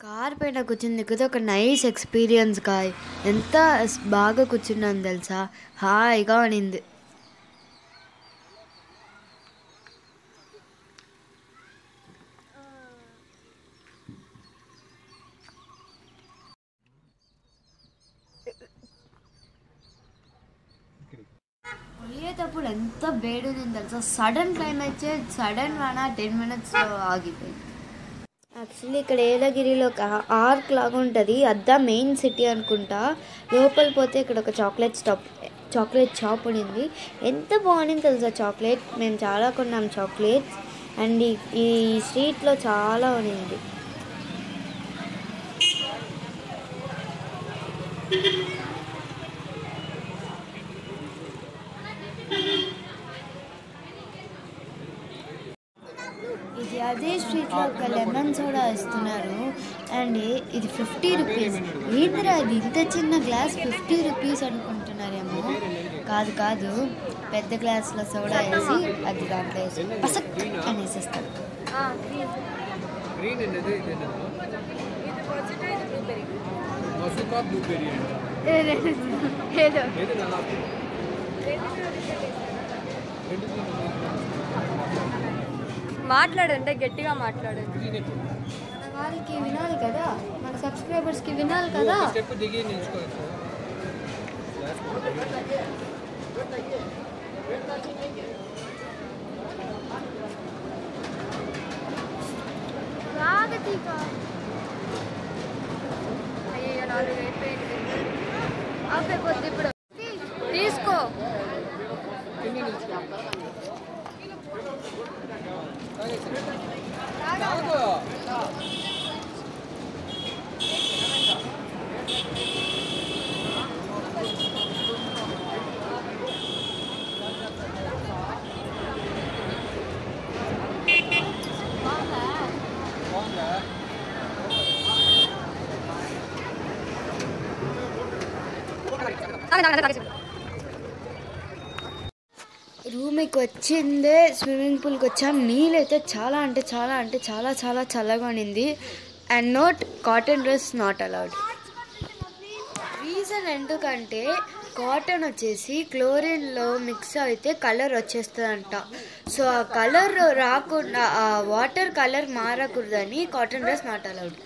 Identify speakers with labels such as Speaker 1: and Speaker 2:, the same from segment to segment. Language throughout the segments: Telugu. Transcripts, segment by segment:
Speaker 1: కార్ పైన కూర్చుని దిగితే ఒక నైస్ ఎక్స్పీరియన్స్ గాయ్. ఎంత బాగా కూర్చున్నాను తెలుసా, హాయిగా ఉనింది. పోయేటప్పుడు ఎంత వేడి ఉంది తెలుసా, సడన్ క్లైమేట్, సడన్ వాన 10 minutes ఆగిపోయింది. యాక్చువల్లీ ఇక్కడ ఏలగిరిలో ఒక ఆర్క్ లాగా ఉంటుంది, అద్దా మెయిన్ సిటీ అనుకుంటా. లోపల పోతే ఇక్కడ ఒక చాక్లెట్ షాప్ ఉండింది. ఎంత బాగుంది తెలుసా చాక్లెట్. మేము చాలా కొన్నాం చాక్లెట్స్. అండ్ ఈ స్ట్రీట్లో చాలా ఉండింది. ఇది అదే స్ట్రీట్లో ఒక లెమన్ సోడా ఇస్తున్నారు. అండ్ ఇది 50 రూపీస్. ఏంద్రా అది ఇంత చిన్న గ్లాస్ 50 రూపీస్ అనుకుంటున్నారేమో. కాదు, పెద్ద గ్లాస్లో సోడా వేసి అది దాంట్లో వేసి పసక్ అని వేసేస్తారు.
Speaker 2: మాట్లాడంటే గట్టిగా మాట్లాడండి.
Speaker 1: మన వాళ్ళకి వినాలి కదా, మన సబ్స్క్రైబర్స్కి వినాలి కదా.
Speaker 2: అయ్యో 4 అయిపోయింది. ఆపైపోద్ది ఇప్పుడు. తీసుకో.
Speaker 1: రూమ్కి వచ్చిందే స్విమ్మింగ్ పూల్కి వచ్చాం. నీళ్ళైతే చాలా అంటే చాలా చల్లగా ఉండింది. And note, cotton dress not allowed. Reason ఎందుకంటే కాటన్ వచ్చేసి క్లోరిన్లో మిక్స్ అయితే కలర్ వచ్చేస్తుందంట. సో ఆ కలర్ రాకుండా, ఆ వాటర్ కలర్ మారకూడదని cotton dress not allowed.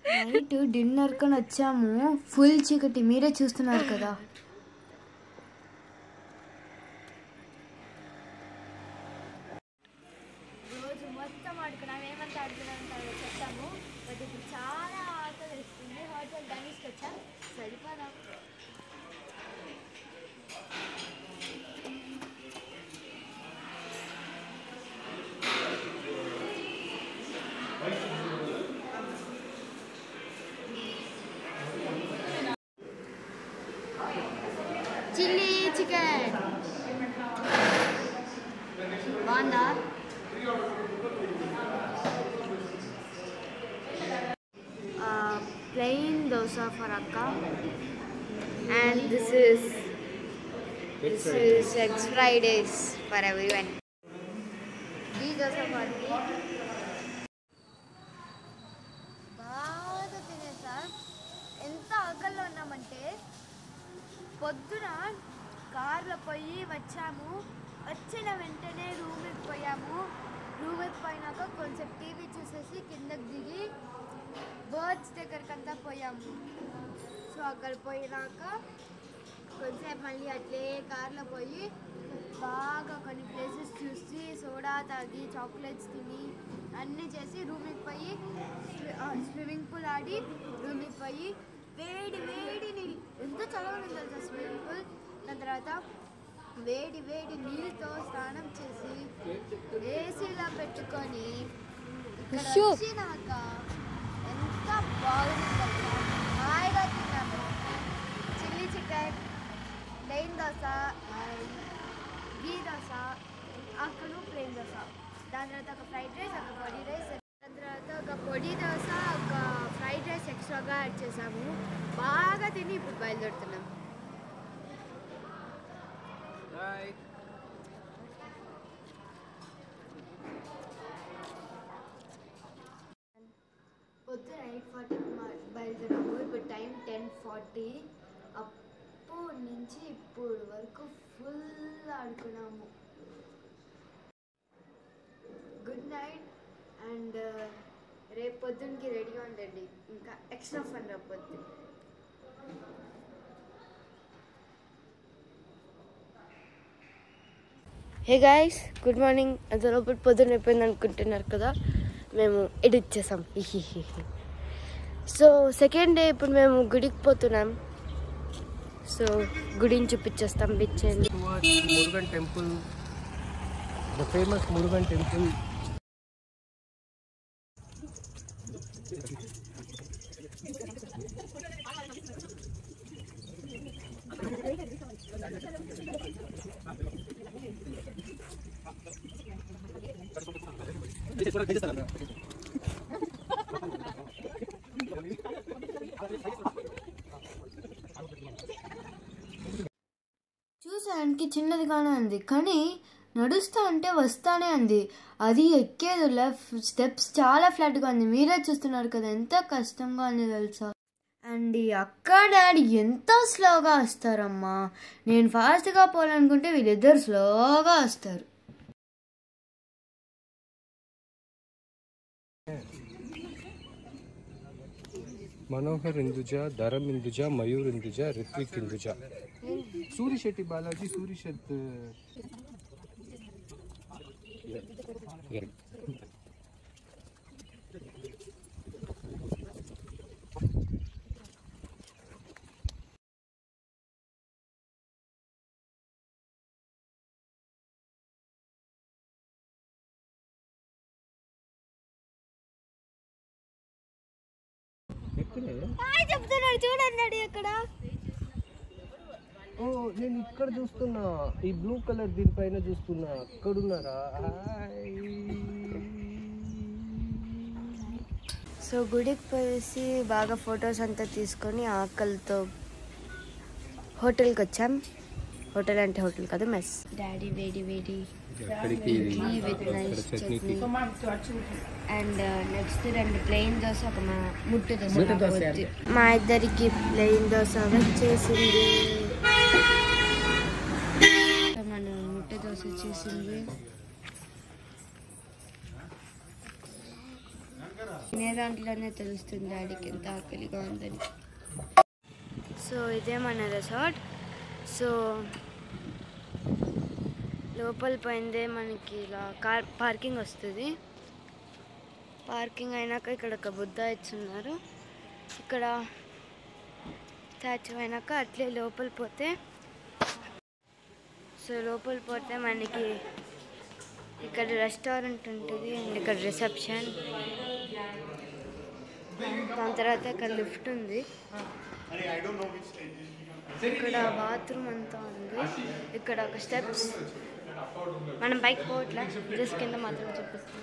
Speaker 1: Night డిన్నర్కి వచ్చాము. ఫుల్ చీకటి, మీరే చూస్తున్నారు కదా.
Speaker 2: రోజు మొత్తం ఆడుకున్నాం. ఏమంతా ఆడుకున్నాం చెప్తాము. బట్ ఇప్పుడు చాలా ఆకలి వేస్తుంది. హోటల్ ధనుష్కి వచ్చాం. సరిపోదాం.
Speaker 1: చిల్లీ చికెన్ బాగుందా? ప్లెయిన్ దోసా ఫర్ అక్క. And this is eggs fried rice for everyone. ఈ దోసా ఫర్ మీ.
Speaker 2: బాగా తినేసా. ఎంత ఆకలిలో ఉన్నామంటే పొద్దున కార్లో పోయి వచ్చాము. వచ్చిన వెంటనే రూమ్కి పోయాము. రూమ్కి పోయినాక కొంచెం టీవీ చూసేసి కిందకి దిగి బర్డ్స్ దగ్గరికి అంతా పోయాము. సో అక్కడ పోయినాక కొంచెంసేపు మళ్ళీ అట్లే కార్లో పోయి బాగా కొన్ని ప్లేసెస్ చూసి
Speaker 1: తాగి చాక్లెట్స్ తిని అన్నీ చేసి రూమ్కి పోయి స్విమ్మింగ్ పూల్ ఆడి రూమ్కి పోయి వేడి వేడి నీళ్ళు ఎంత చల్లగా ఉంది తెలుసా స్విమ్మింగ్ పూల్. దాని తర్వాత వేడి వేడి నీళ్ళతో స్నానం చేసి ఏసీలా పెట్టుకొని ఇక్కడ వచ్చినాక ఎంత బాగుంది తెలుసా. హాయిగా తిన్నాము చిల్లీ చికెన్, ప్లెయిన్ దోశ, ఘీ దోశ, అక్కడు ప్లెయిన్ దోశ, దాని తర్వాత ఒక ఫ్రైడ్ రైస్, ఒక పొడి రైస్, దాని తర్వాత ఒక పొడి దోశ, ఒక ఫ్రైడ్ రైస్ ఎక్స్ట్రాగా యాడ్ చేసాము. బాగా తిని ఇప్పుడు బయలుదేరుతున్నాం. పొద్దున 8:40 బయలుదేరాము. ఇప్పుడు టైం 10:40. అప్పటి నుంచి ఇప్పుడు వరకు ఫుల్ ఆడుకున్నాము. గుడ్ నైట్ అండ్ రేపు పొద్దున్నకి రెడీగా ఉండండి, ఇంకా ఎక్స్ట్రా ఫన్ రేపు పొద్దున్న.
Speaker 3: Hey guys, good morning. అసలు పొద్దున్న అయిపోయింది అనుకుంటున్నారు కదా, మేము ఎడిట్ చేసాం. సో సెకండ్ డే ఇప్పుడు మేము గుడికి పోతున్నాం. సో గుడిని చూపించేస్తాం. బిచ్చేయండి.
Speaker 4: Murugan temple, the famous Murugan temple.
Speaker 1: చూసానికి చిన్నదిగానే ఉంది, కానీ నడుస్తా అంటే వస్తానే ఉంది. అది ఎక్కేది స్టెప్స్ చాలా ఫ్లాట్గా ఉంది. మీరే చూస్తున్నారు కదా ఎంత కష్టంగా ఉంది తెలుసా. అండ్ అక్క డాడీ ఎంత స్లోగా వస్తారమ్మా. నేను ఫాస్ట్గా పోవాలనుకుంటే వీళ్ళిద్దరు స్లోగా వస్తారు.
Speaker 4: మనోహర్ ఇందుజ, ధరం ఇందుజ, మయూర్ ఇందుజ, రిత్విక్ ఇందుజ, సూరి శెట్టి బాలాజీ, సూరి శెట్.
Speaker 1: చెప్తున్నాడు చూడండి అక్కడ.
Speaker 4: ఓ నేను ఇక్కడ చూస్తున్నా, ఈ బ్లూ కలర్ దీనిపైన చూస్తున్నా. అక్కడున్నారా?
Speaker 3: సో గుడికి పోయేసి బాగా ఫొటోస్ అంతా తీసుకొని ఆకలితో హోటల్కి వచ్చాం. హోటల్ అంటే హోటల్ కాదు, మెస్. డాడీ వేడి వేడి with nice chutney and next 2 plain dosa, ఒక ముట్టు దోశ. మా ఇద్దరికి ప్లెయిన్ దోశ వచ్చేసింది. మన ముట్టు దోశ వచ్చేసింది. తినే దాంట్లోనే తెలుస్తుంది డాడీకి ఎంత ఆకలిగా ఉందని. సో ఇదే మన రిసార్ట్. సో లోపల పోయిందే మనకి ఇలా కార్ పార్కింగ్ వస్తుంది. పార్కింగ్ అయినాక ఇక్కడ ఒక బుద్ధ ఇచ్చున్నారు. ఇక్కడ స్టాచ్యూ అయినాక అట్లే లోపల పోతే, సో లోపల పోతే మనకి ఇక్కడ రెస్టారెంట్ ఉంటుంది అండ్ ఇక్కడ రిసెప్షన్. దాని తర్వాత ఇక్కడ లిఫ్ట్ ఉంది. ఇక్కడ బాత్రూమ్ అంతా ఉంది. ఇక్కడ ఒక స్టెప్స్, మనం బైక్ పోవట్లే, జస్ట్ కింద మాత్రం చూపిస్తాం.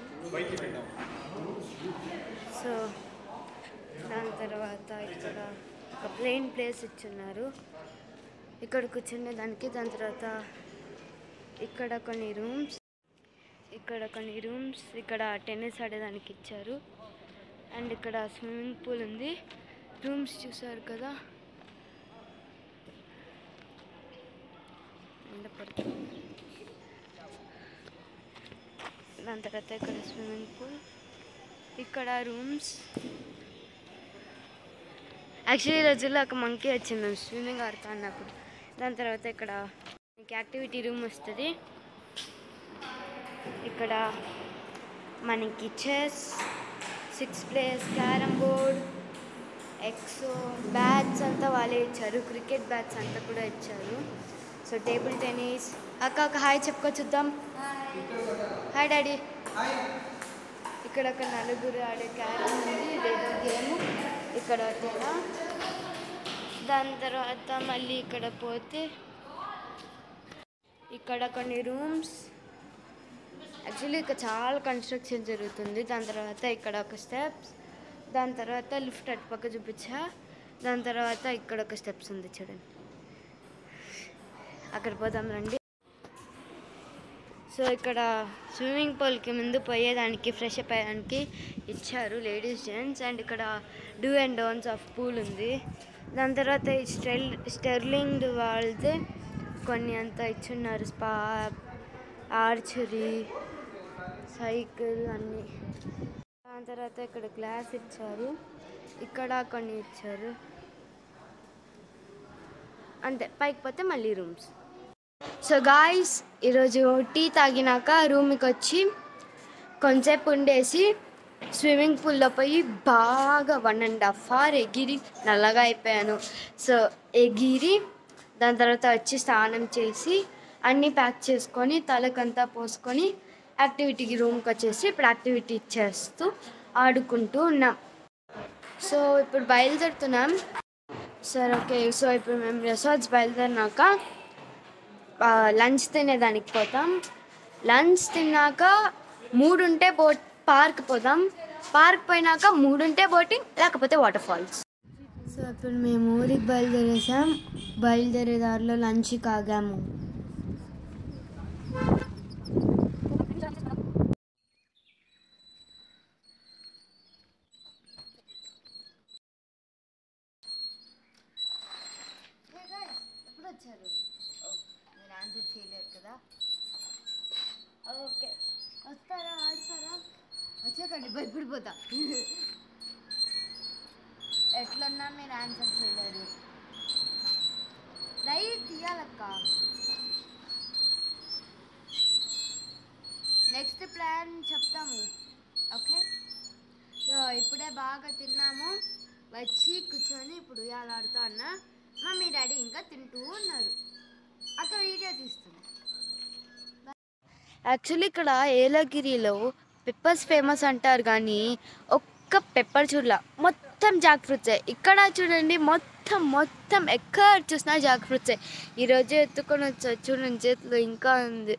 Speaker 3: సో దాని తర్వాత ఇక్కడ ఒక ప్లెయిన్ ప్లేస్ ఇచ్చున్నారు, ఇక్కడ కూర్చునే దానికి. దాని తర్వాత ఇక్కడ కొన్ని రూమ్స్, ఇక్కడ టెన్నిస్ ఆడేదానికి ఇచ్చారు. అండ్ ఇక్కడ స్విమ్మింగ్ పూల్ ఉంది. రూమ్స్ చూసారు కదా. దాని తర్వాత ఇక్కడ స్విమ్మింగ్ పూల్, ఇక్కడ రూమ్స్. యాక్చువల్లీ ఈ రోజుల్లో ఒక మంకీ వచ్చింది మేము స్విమ్మింగ్ ఆడుతా అన్నప్పుడు. దాని తర్వాత ఇక్కడ మీకు యాక్టివిటీ రూమ్ వస్తుంది. ఇక్కడ మనకి chess, 6 players carrom board, exo bats అంతా వాళ్ళే ఇచ్చారు. క్రికెట్ బ్యాట్స్ అంతా కూడా ఇచ్చారు. So table tennis. అక్క ఒక హాయ్ చెప్పుకో చూద్దాం. Hi daddy. ఇక్కడ ఒక నలుగురు ఆడే క్యారమ్ ఉంది, ఇదేదో గేమ్. ఇక్కడ వచ్చేలా దాని తర్వాత మళ్ళీ ఇక్కడ పోతే ఇక్కడ కొన్ని రూమ్స్. యాక్చువల్లీ ఇక్కడ చాలా కన్స్ట్రక్షన్ జరుగుతుంది. దాని తర్వాత ఇక్కడ ఒక స్టెప్స్, దాని తర్వాత లిఫ్ట్ అటుపక్క చూపించా. దాని తర్వాత ఇక్కడ ఒక స్టెప్స్ ఉంది చూడండి, అక్కడ పోదాం రండి. సో ఇక్కడ స్విమ్మింగ్ పూల్కి ముందు పోయేదానికి ఫ్రెష్ అప్ అయ్యడానికి ఇచ్చారు లేడీస్ జెంట్స్. అండ్ ఇక్కడ డూ అండ్ డోన్స్ ఆఫ్ పూల్ ఉంది. దాని తర్వాత ఈ స్టెర్లింగ్ వాళ్ళది కొన్ని అంతా ఇచ్చున్నారు. స్పా, ఆర్చరీ, సైకిల్ అన్నీ. దాని తర్వాత ఇక్కడ గ్లాస్ ఇచ్చారు, ఇక్కడ కొన్ని ఇచ్చారు. అంతే, పైకి పోతే మళ్ళీ రూమ్స్. సో గాయ్స్, ఈరోజు టీ తాగినాక రూమ్కి వచ్చి కొంచెంసేపు ఉండేసి స్విమ్మింగ్ పూల్లో పోయి బాగా 1.5 hour ఎగిరి నల్లగా అయిపోయాను. సో ఎగిరి దాని తర్వాత వచ్చి స్నానం చేసి అన్నీ ప్యాక్ చేసుకొని తలకంతా పోసుకొని యాక్టివిటీకి రూమ్కి వచ్చేసి ఇప్పుడు యాక్టివిటీ చేస్తూ ఆడుకుంటూ ఉన్నాం. సో ఇప్పుడు బయలుదేరుతున్నాం. సరే ఓకే. సో ఇప్పుడు మేము రిసార్ట్స్ బయలుదేరినాక లంచ్ తినేదానికి పోతాం. లంచ్ తిన్నాక 3 ఉంటే పార్క్ పోదాం. పార్క్ పోయినాక 3 ఉంటే బోటింగ్, లేకపోతే వాటర్ ఫాల్స్. సో ఇప్పుడు మేము ఊరికి బయలుదేరేసాం. బయలుదేరే దారిలో లంచ్కి ఆగాము. ఎప్పుడు వచ్చారు? మీరు ఆన్సర్ చేయలేరు కదా. ఓకే, వస్తారా? ఆడతారా? వచ్చాకండి, భయపడిపోతా. ఎట్లన్నా మీరు ఆన్సర్ చేయలేరు. లైట్ తీయాలక్క. నెక్స్ట్ ప్లాన్ చెప్తాము. ఓకే. సో ఇప్పుడే బాగా తిన్నాము. వచ్చి కూర్చొని ఇప్పుడు ఉయ్యాలాడుతూ అన్నా. మమ్మీ డాడీ ఇంకా తింటూ ఉన్నారు. అక్కడ వీడియో తీస్తుంది. యాక్చువల్లీ ఇక్కడ ఏలగిరిలో పెప్పర్స్ ఫేమస్ అంటారు, కానీ ఒక్క పెప్పర్ చూడలా, మొత్తం జాక్ ఫ్రూట్సే. ఇక్కడ చూడండి, మొత్తం ఎక్కడ చూసినా జాక్ ఫ్రూట్సే. ఈరోజు ఎత్తుకొని వచ్చా చూడండి, చేతిలో ఇంకా ఉంది.